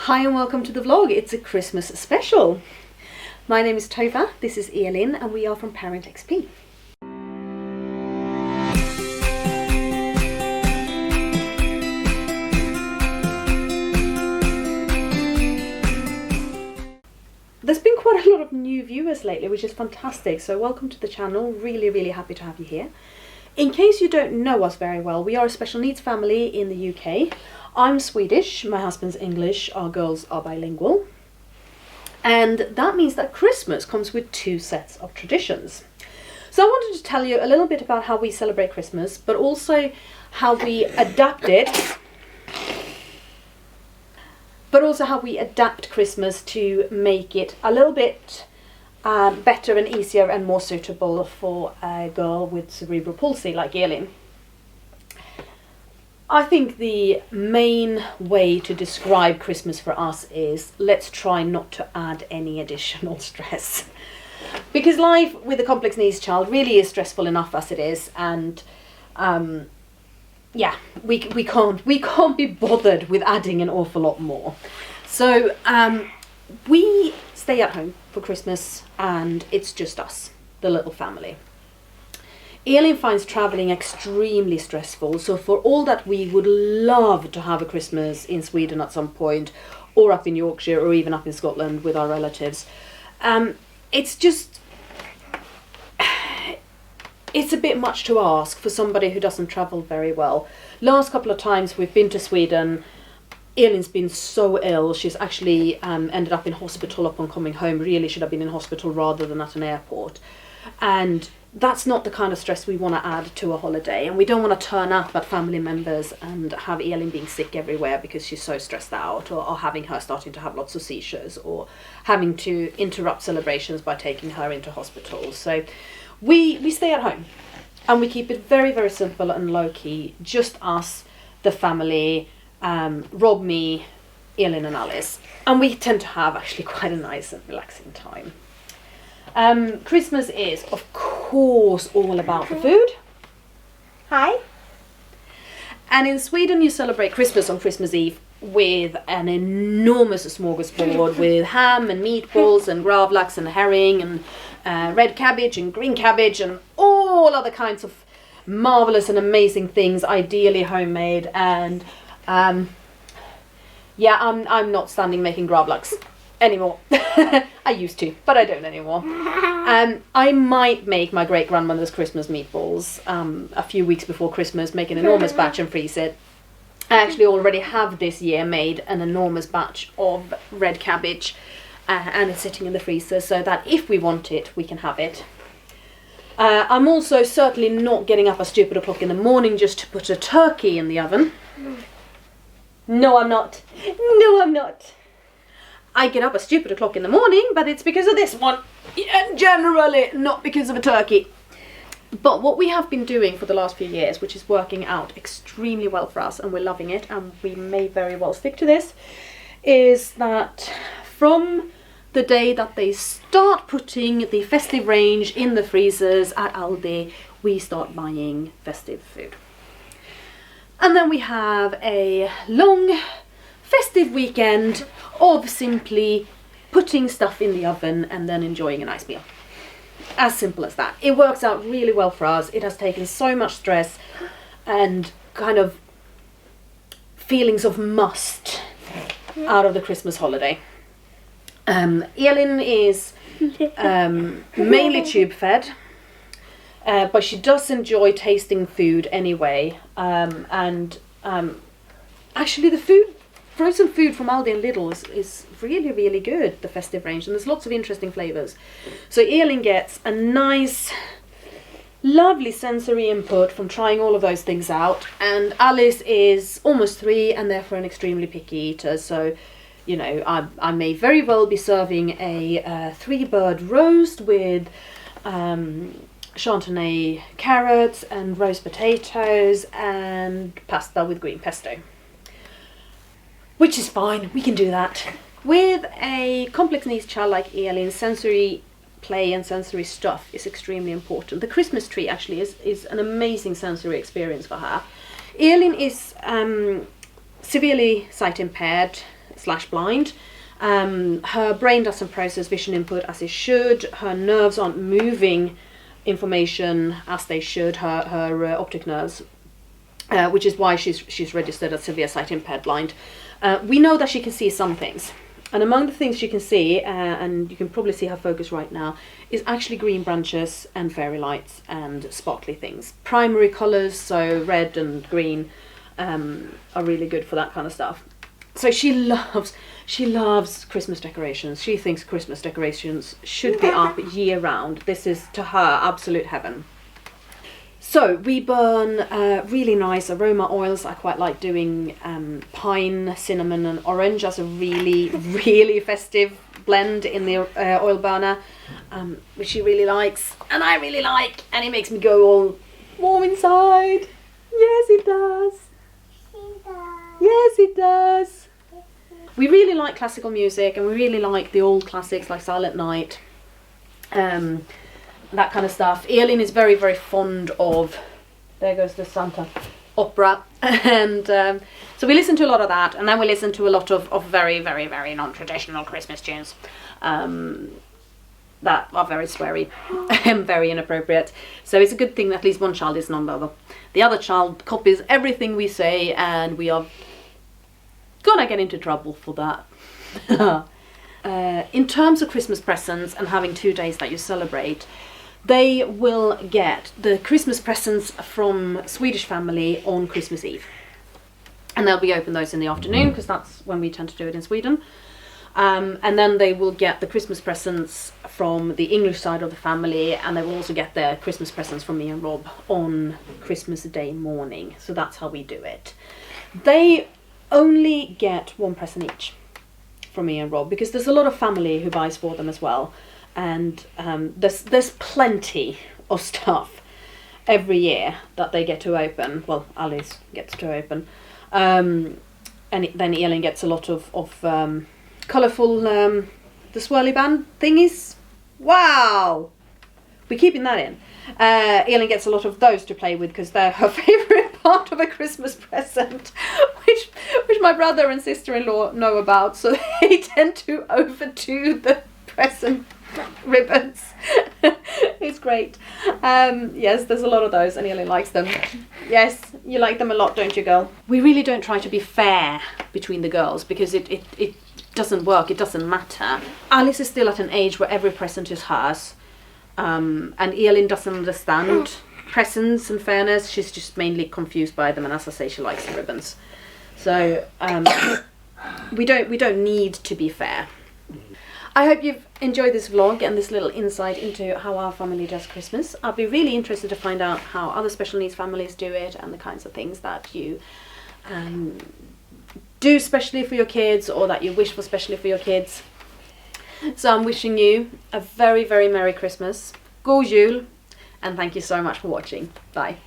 Hi and welcome to the vlog. It's a Christmas special. My name is Tova, this is Elin, and we are from ParentXP. There's been quite a lot of new viewers lately, which is fantastic, so welcome to the channel. Really happy to have you here. In case you don't know us very well, we are a special needs family in the UK. I'm Swedish, my husband's English, our girls are bilingual. And that means that Christmas comes with two sets of traditions. So I wanted to tell you a little bit about how we celebrate Christmas, but also how we adapt it. But also how we adapt Christmas to make it a little bit better and easier and more suitable for a girl with cerebral palsy like Elin. I think the main way to describe Christmas for us is let's try not to add any additional stress. Because life with a complex needs child really is stressful enough as it is, and yeah, we can't be bothered with adding an awful lot more. So we stay at home for Christmas and it's just us, the little family. Elin finds travelling extremely stressful, so for all that we would love to have a Christmas in Sweden at some point, or up in Yorkshire, or even up in Scotland with our relatives, it's a bit much to ask for somebody who doesn't travel very well. Last couple of times we've been to Sweden, Elin's been so ill, she's actually ended up in hospital upon coming home. Really should have been in hospital rather than at an airport. And that's not the kind of stress we want to add to a holiday, and we don't want to turn up at family members and have Elin being sick everywhere because she's so stressed out, or having her starting to have lots of seizures, or having to interrupt celebrations by taking her into hospital. So we stay at home and we keep it very simple and low-key, just us, the family, Rob, me, Elin and Alice, and we tend to have actually quite a nice and relaxing time. Christmas is, of course, all about the food. Hi. And in Sweden you celebrate Christmas on Christmas Eve with an enormous smorgasbord with ham and meatballs and gravlax and herring and red cabbage and green cabbage and all other kinds of marvellous and amazing things, ideally homemade. And yeah, I'm not standing making gravlax anymore. I used to, but I don't anymore. I might make my great grandmother's Christmas meatballs a few weeks before Christmas, make an enormous batch and freeze it. I actually already have this year made an enormous batch of red cabbage and it's sitting in the freezer so that if we want it, we can have it. I'm also certainly not getting up at stupid o'clock in the morning just to put a turkey in the oven. No, I'm not. No, I'm not. I get up at stupid o'clock in the morning, but it's because of this one, and generally not because of a turkey. But what we have been doing for the last few years, which is working out extremely well for us, and we're loving it, and we may very well stick to this, is that from the day that they start putting the festive range in the freezers at Aldi, we start buying festive food. And then we have a long festive weekend of simply putting stuff in the oven and then enjoying a nice meal. As simple as that. It works out really well for us. It has taken so much stress and kind of feelings of must out of the Christmas holiday. Elin is mainly tube fed, but she does enjoy tasting food anyway. Actually the frozen food from Aldi and Lidl is really good, the festive range, and there's lots of interesting flavours. So Elin gets a nice, lovely sensory input from trying all of those things out, and Alice is almost 3 and therefore an extremely picky eater, so you know, I may very well be serving a 3-bird roast with Chantenay carrots and roast potatoes and pasta with green pesto. Which is fine, we can do that. With a complex needs child like Elin, sensory play and sensory stuff is extremely important. The Christmas tree actually is an amazing sensory experience for her. Elin is severely sight impaired, slash blind. Her brain doesn't process vision input as it should. Her nerves aren't moving information as they should, her optic nerves, which is why she's registered as severe sight impaired blind. We know that she can see some things. And among the things she can see, and you can probably see her focus right now, is actually green branches and fairy lights and sparkly things. Primary colours, so red and green, are really good for that kind of stuff. So she loves Christmas decorations. She thinks Christmas decorations should be up year round. This is, to her, absolute heaven. So we burn really nice aroma oils. I quite like doing pine, cinnamon and orange as a really, really festive blend in the oil burner, which she really likes and I really like, and it makes me go all warm inside. Yes, it does. Yes, it does. We really like classical music, and we really like the old classics like Silent Night, that kind of stuff. Elin is very, very fond of There Goes the Santa opera, and so we listen to a lot of that, and then we listen to a lot of very, very, very non-traditional Christmas tunes that are very sweary and very inappropriate. So it's a good thing that at least one child is non-verbal. The other child copies everything we say, and we are gonna get into trouble for that. In terms of Christmas presents and having 2 days that you celebrate, they will get the Christmas presents from Swedish family on Christmas Eve. And they'll be open those in the afternoon, because that's when we tend to do it in Sweden. And then they will get the Christmas presents from the English side of the family, and they will also get their Christmas presents from me and Rob on Christmas Day morning. So that's how we do it. They only get one present each from me and Rob, because there's a lot of family who buys for them as well, and there's plenty of stuff every year that they get to open. Well, Alice gets to open, and then Elin gets a lot of colourful the swirly band thingies. Wow, we're keeping that in. Elin gets a lot of those to play with, because they're her favourite part of a Christmas present, which my brother and sister-in-law know about, so they tend to overdo the present ribbons. It's great. Yes, there's a lot of those, and Elin likes them. Yes, you like them a lot, don't you, girl? We really don't try to be fair between the girls, because it doesn't work, it doesn't matter. Alice is still at an age where every present is hers. And Elin doesn't understand presents and fairness. She's just mainly confused by them, and as I say, she likes the ribbons. So we don't need to be fair. I hope you've enjoyed this vlog and this little insight into how our family does Christmas. I'll be really interested to find out how other special needs families do it, and the kinds of things that you do specially for your kids, or that you wish for specially for your kids. So I'm wishing you a very, very Merry Christmas, God Jul, and thank you so much for watching. Bye.